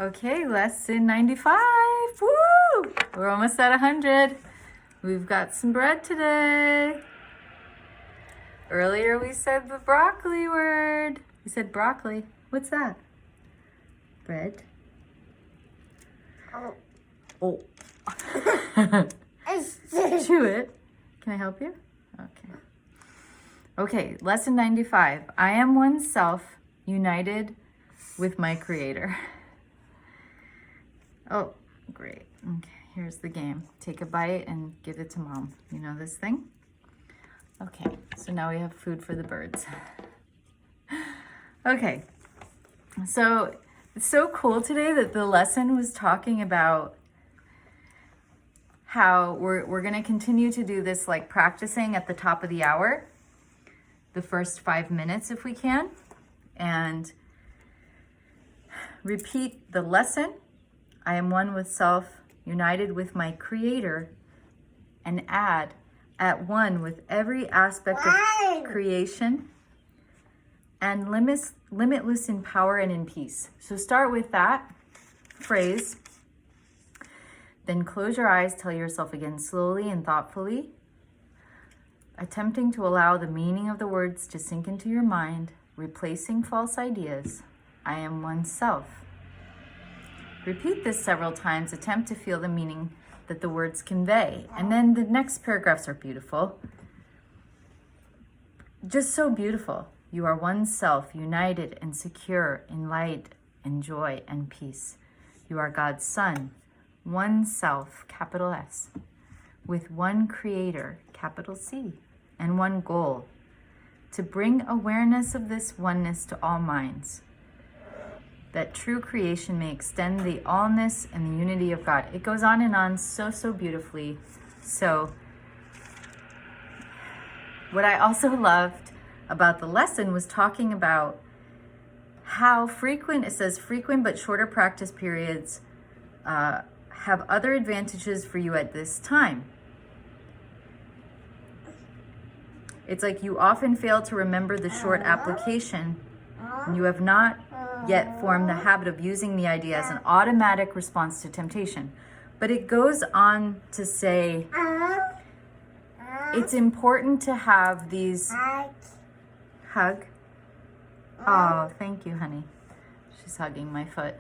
Okay, lesson 95. Woo! We're almost at 100. We've got some bread today. Earlier we said the broccoli word. We said broccoli. What's that? Bread. Oh. Chew it. Can I help you? Okay. Okay, lesson 95. I am oneself united with my creator. Oh, great. Okay, here's the game. Take a bite and give it to mom. You know this thing? Okay, so now we have food for the birds. Okay, so it's so cool today that the lesson was talking about how we're going to continue to do this, like practicing at the top of the hour, the first 5 minutes if we can, and repeat the lesson. I am one with self, united with my creator, and add at one with every aspect of creation, and limitless in power and in peace. So start with that phrase. Then close your eyes, tell yourself again slowly and thoughtfully, attempting to allow the meaning of the words to sink into your mind, replacing false ideas. I am oneself. Repeat this several times. Attempt to feel the meaning that the words convey. And then the next paragraphs are beautiful. Just so beautiful. You are one self, united and secure in light and joy and peace. You are God's son, one self, capital S, with one creator, capital C, and one goal, to bring awareness of this oneness to all minds, that true creation may extend the allness and the unity of God. It goes on so beautifully. So what I also loved about the lesson was talking about how frequent, it says frequent but shorter practice periods have other advantages for you at this time. It's like you often fail to remember the short application, and you have not yet formed the habit of using the idea as an automatic response to temptation. But it goes on to say it's important to have these hug. Oh, thank you, honey. She's hugging my foot.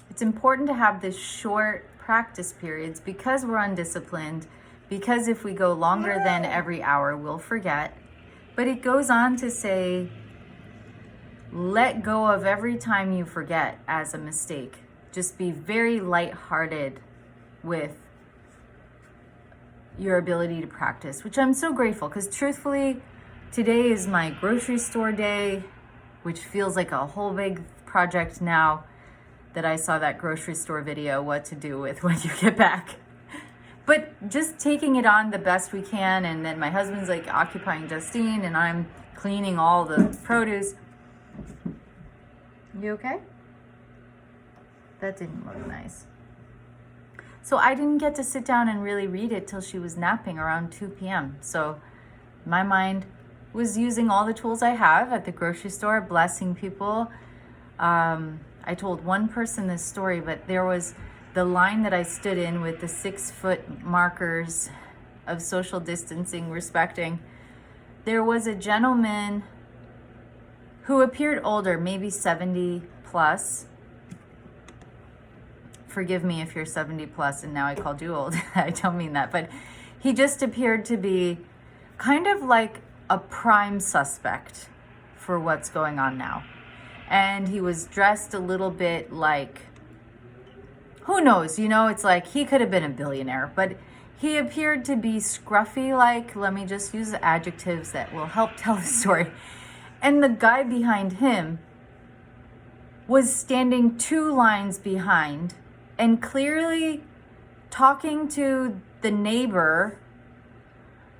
It's important to have this short practice periods because we're undisciplined, because if we go longer than every hour, we'll forget. But it goes on to say, let go of every time you forget as a mistake. Just be very lighthearted with your ability to practice, which I'm so grateful, because truthfully, today is my grocery store day, which feels like a whole big project now that I saw that grocery store video, what to do with when you get back. But just taking it on the best we can, and then my husband's like occupying Justine, and I'm cleaning all the produce. You okay? That didn't look nice. So I didn't get to sit down and really read it till she was napping around 2 p.m. So my mind was using all the tools I have at the grocery store, blessing people. I told one person this story, but there was the line that I stood in with the 6-foot markers of social distancing, respecting. There was a gentleman who appeared older, maybe 70 plus. Forgive me if you're 70 plus and now I called you old. I don't mean that, but he just appeared to be kind of like a prime suspect for what's going on now. And he was dressed a little bit like, who knows, you know, it's like he could have been a billionaire, but he appeared to be scruffy, like, let me just use the adjectives that will help tell the story. And the guy behind him was standing 2 lines behind and clearly talking to the neighbor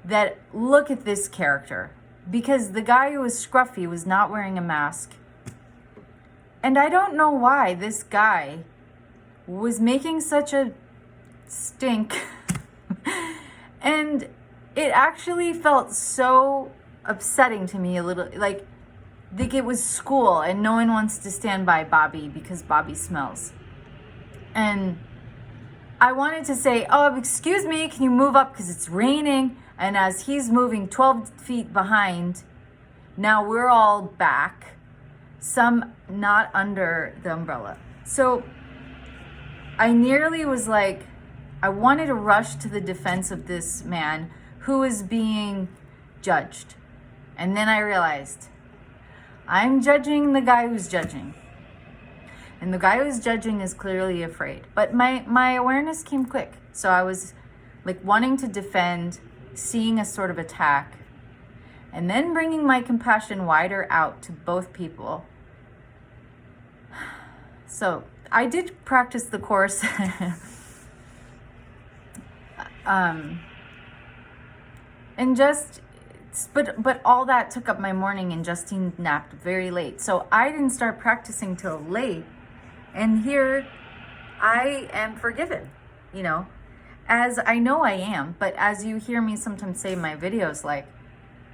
that, look at this character, because the guy who was scruffy was not wearing a mask. And I don't know why this guy was making such a stink. And it actually felt so upsetting to me a little, like like it was school and no one wants to stand by Bobby because Bobby smells. And I wanted to say, oh, excuse me, can you move up because it's raining? And as he's moving 12 feet behind, now we're all back, some not under the umbrella. So I nearly was like, I wanted to rush to the defense of this man who is being judged. And then I realized, I'm judging the guy who's judging. And the guy who's judging is clearly afraid. But my awareness came quick. So I was like wanting to defend, seeing a sort of attack, and then bringing my compassion wider out to both people. So I did practice the course. And just, but all that took up my morning, and Justine napped very late. So I didn't start practicing till late. And here I am forgiven, you know, as I know I am. But as you hear me sometimes say in my videos, like,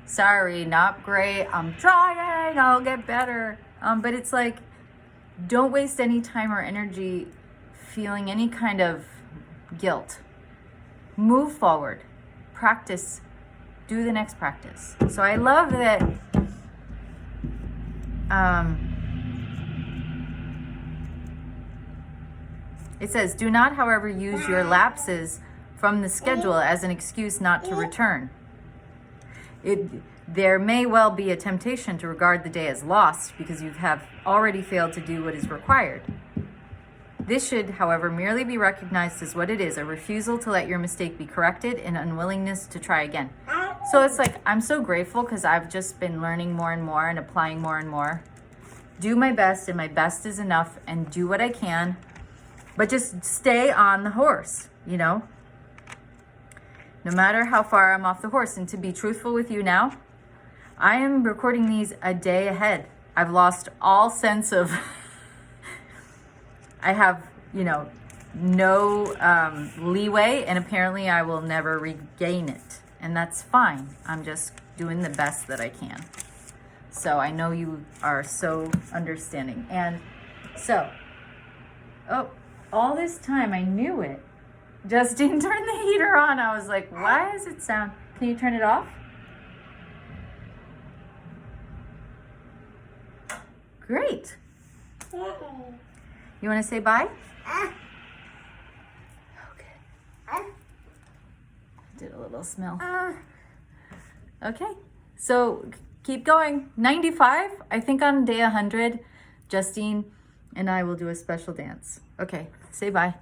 sorry, not great, I'm trying, I'll get better. But it's like, don't waste any time or energy feeling any kind of guilt. Move forward, practice, do the next practice. So I love that. It says, do not, however, use your lapses from the schedule as an excuse not to return. There may well be a temptation to regard the day as lost because you have already failed to do what is required. This should, however, merely be recognized as what it is, a refusal to let your mistake be corrected and unwillingness to try again. So it's like, I'm so grateful because I've just been learning more and more and applying more and more. Do my best, and my best is enough, and do what I can. But just stay on the horse, you know, no matter how far I'm off the horse. And to be truthful with you now, I am recording these a day ahead. I've lost all sense of, I have, you know, no leeway, and apparently I will never regain it. And that's fine. I'm just doing the best that I can. So I know you are so understanding. And so, all this time I knew it. Justine turned the heater on. I was like, why does it sound? Can you turn it off? Great. You want to say bye? Okay. I did a little smell. Okay. So keep going. 95. I think on day 100, Justine and I will do a special dance. Okay. Say bye.